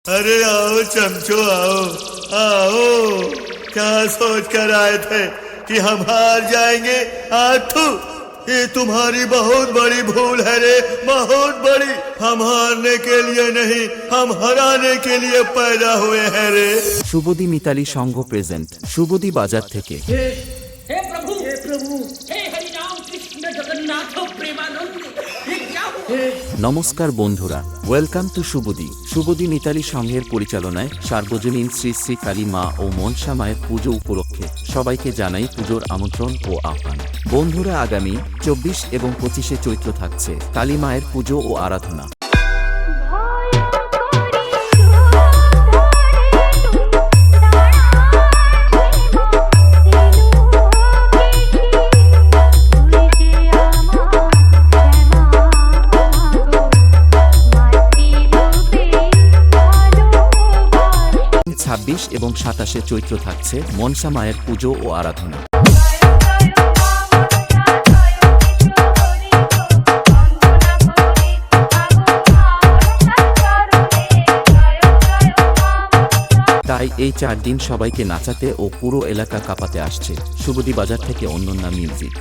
अरे आओ चमचो आओ आओ। क्या सोच कर आए थे कि हम हार जाएंगे? आठू, ये तुम्हारी बहुत बड़ी भूल है रे, बहुत बड़ी। हम हारने के लिए नहीं, हम हराने के लिए पैदा हुए हैं रे। শুভদী মিতালি সংঘ প্রেজেন্ট শুভদী বাজার থেকে। हे प्रभु हे हरि राम कृष्ण जगन्नाथ प्रेमानंद ये क्या हुआ? নমস্কার বন্ধুরা, ওয়েলকাম টু শুভদী মিতালি সংঘের পরিচালনায় সার্বজনীন শ্রী শ্রী কালী মা ও মনসা মায়ের পুজো উপলক্ষে সবাইকে জানাই পুজোর আমন্ত্রণ ও আহ্বান। বন্ধুরা, আগামী 24 এবং 25 চৈত্র থাকছে কালী মায়ের পুজো ও আরাধনা। ছাব্বিশ এবং 27 চৈত্র থাকছে মনসা মায়ের পুজো ও আরাধনা। তাই এই 4 দিন সবাইকে নাচাতে ও পুরো এলাকা কাঁপাতে আসছে শুভদী বাজার থেকে অনন্যা মিউজিক।